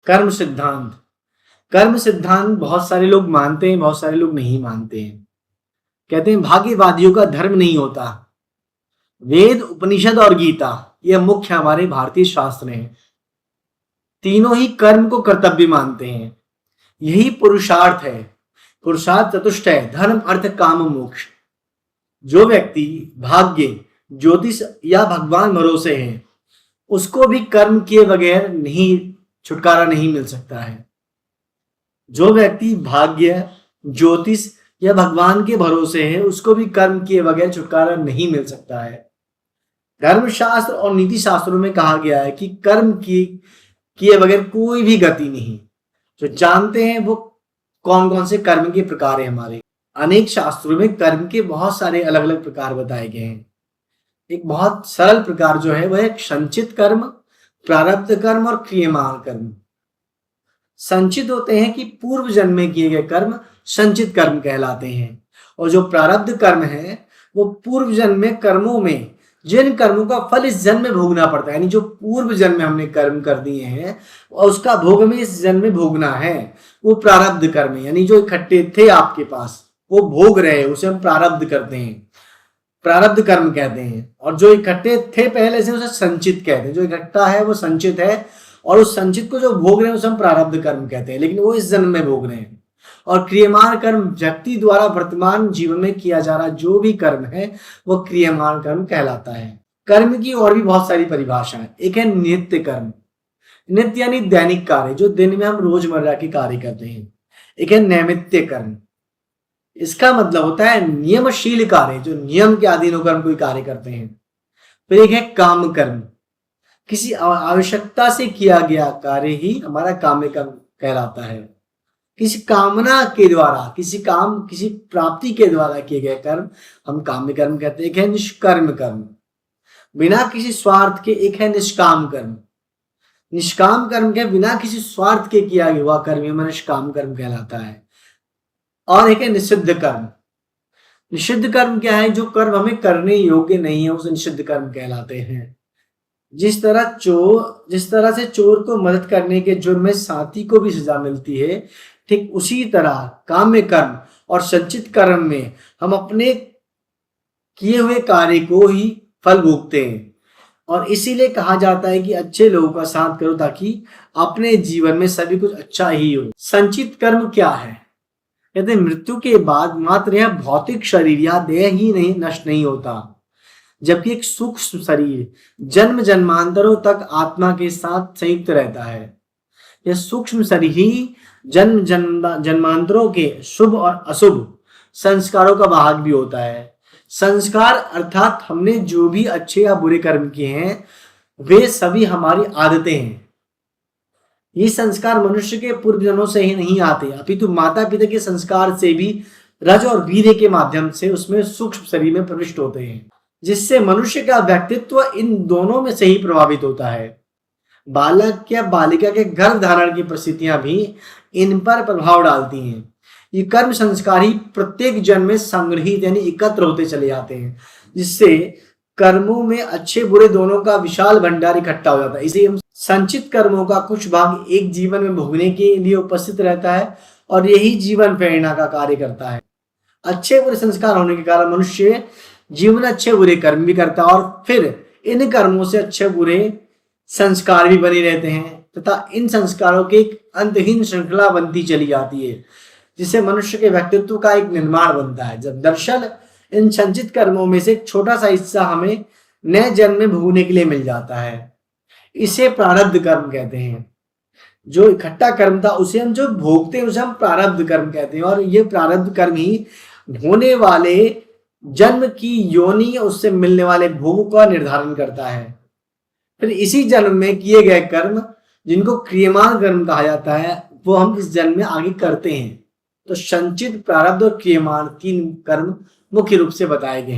कर्म सिद्धांत। कर्म सिद्धांत बहुत सारे लोग मानते हैं, बहुत सारे लोग नहीं मानते हैं। कहते हैं भाग्यवादियों का धर्म नहीं होता। वेद, उपनिषद और गीता ये मुख्य हमारे भारतीय शास्त्र हैं। तीनों ही कर्म को कर्तव्य मानते हैं। यही पुरुषार्थ है। पुरुषार्थ चतुष्ट है, धर्म अर्थ काम मोक्ष। जो व्यक्ति भाग्य, ज्योतिष या भगवान भरोसे है, उसको भी कर्म किए बगैर नहीं छुटकारा नहीं मिल सकता है। जो व्यक्ति भाग्य, ज्योतिष या भगवान के भरोसे है, उसको भी कर्म किए बगैर छुटकारा नहीं मिल सकता है। धर्मशास्त्र और नीति शास्त्रों में कहा गया है कि कर्म किए बगैर कोई भी गति नहीं। जो जानते हैं वो कौन कौन से कर्म के प्रकार है हमारे। अनेक शास्त्रों में कर्म के बहुत सारे अलग अलग प्रकार बताए गए हैं। एक बहुत सरल प्रकार जो है वह है संचित कर्म, प्रारब्ध कर्म और क्रियमाण कर्म। संचित होते हैं कि पूर्व जन्म में किए गए कर्म संचित कर्म कहलाते हैं, और जो प्रारब्ध कर्म है वो पूर्व जन्म में कर्मों में जिन कर्मों का फल इस जन्म में भोगना पड़ता है, यानी जो पूर्व जन्म में हमने कर्म कर दिए हैं और उसका भोग में इस जन्म में भोगना है, वो प्रारब्ध कर्म है। यानी जो इकट्ठे थे आपके पास वो भोग रहे हैं, उसे हम प्रारब्ध करते हैं, प्रारब्ध कर्म कहते हैं। और जो इकट्ठे थे पहले से उसे संचित कहते हैं। जो इकट्ठा है वो संचित है, और उस संचित को जो भोग रहे हैं उसे हम प्रारब्ध कर्म कहते हैं, लेकिन वो इस जन्म में भोग रहे हैं। और क्रियमाण कर्म व्यक्ति द्वारा वर्तमान जीवन में किया जा रहा जो भी कर्म है वो क्रियमाण कर्म कहलाता है। कर्म की और भी बहुत सारी परिभाषाएं। एक है नित्य कर्म। नित्य यानी दैनिक कार्य, जो दिन में हम रोजमर्रा के कार्य करते हैं। एक है नैमित्तिक कर्म। इसका मतलब होता है नियमशील कार्य, जो नियम के अधीन होकर हम कोई कार्य करते हैं। फिर एक है काम कर्म। किसी आवश्यकता से किया गया कार्य ही हमारा काम्य कर्म कहलाता है। किसी कामना के द्वारा, किसी प्राप्ति के द्वारा किए गए कर्म हम काम्य कर्म कहते हैं। एक है निष्कर्म कर्म, बिना किसी स्वार्थ के। एक है निष्काम कर्म। निष्काम कर्म के बिना किसी स्वार्थ के किया हुआ कर्म हमारा निष्काम कर्म कहलाता है। और एक है निषिद्ध कर्म। निषिद्ध कर्म क्या है? जो कर्म हमें करने योग्य नहीं है उसे निषिद्ध कर्म कहलाते हैं। जिस तरह से चोर को मदद करने के जुर्म में साथी को भी सजा मिलती है, ठीक उसी तरह काम्य कर्म और संचित कर्म में हम अपने किए हुए कार्य को ही फल भोगते हैं। और इसीलिए कहा जाता है कि अच्छे लोगों का साथ करो ताकि अपने जीवन में सभी कुछ अच्छा ही हो। संचित कर्म क्या है? कहते हैं मृत्यु के बाद मात्र यह भौतिक शरीर या देह ही नहीं नष्ट नहीं होता, जबकि एक सूक्ष्म शरीर जन्म जन्मांतरों तक आत्मा के साथ संयुक्त रहता है। यह सूक्ष्म शरीर ही जन्म जन्मांतरों के शुभ और अशुभ संस्कारों का वाहक भी होता है। संस्कार अर्थात हमने जो भी अच्छे या बुरे कर्म किए हैं वे सभी हमारी आदतें हैं। ये संस्कार मनुष्य के पूर्व जन्मों से ही नहीं आते, अपितु माता पिता के संस्कार से भी रज और वीर्य के माध्यम से उसमें सूक्ष्म शरीर में प्रविष्ट होते हैं, जिससे मनुष्य का व्यक्तित्व इन दोनों में से ही प्रभावित होता है। बालक या बालिका के गर्भ धारण की परिस्थितियां भी इन पर प्रभाव डालती हैं। ये कर्म संस्कार ही प्रत्येक जन्म में संग्रहित यानी एकत्र होते चले जाते हैं, जिससे कर्मों में अच्छे बुरे दोनों का विशाल भंडार इकट्ठा हो जाता है। इसे हम संचित कर्मों का कुछ भाग एक जीवन में भोगने के लिए उपस्थित रहता है और यही जीवन प्रेरणा का कार्य करता है। अच्छे बुरे संस्कार होने के कारण मनुष्य जीवन अच्छे बुरे कर्म भी करता है और फिर इन कर्मों से अच्छे बुरे संस्कार भी बने रहते हैं तथा इन संस्कारों की एक अंतहीन श्रृंखला बनती चली जाती है, जिससे मनुष्य के व्यक्तित्व का एक निर्माण बनता है। जब दरअसल इन संचित कर्मों में से एक छोटा सा हिस्सा हमें नए जन्म में भोगने के लिए मिल जाता है, इसे प्रारब्ध कर्म कहते हैं। जो इकट्ठा कर्म था उसे हम जो भोगते हैं उसे हम प्रारब्ध कर्म कहते हैं, और ये प्रारब्ध कर्म ही होने वाले जन्म की योनि उससे मिलने वाले भोग का निर्धारण करता है। फिर इसी जन्म में किए गए कर्म जिनको क्रियमाण कर्म कहा जाता है वो हम इस जन्म में आगे करते हैं। तो संचित, प्रारब्ध और क्रियमाण 3 कर्म मुख्य रूप से बताए गए।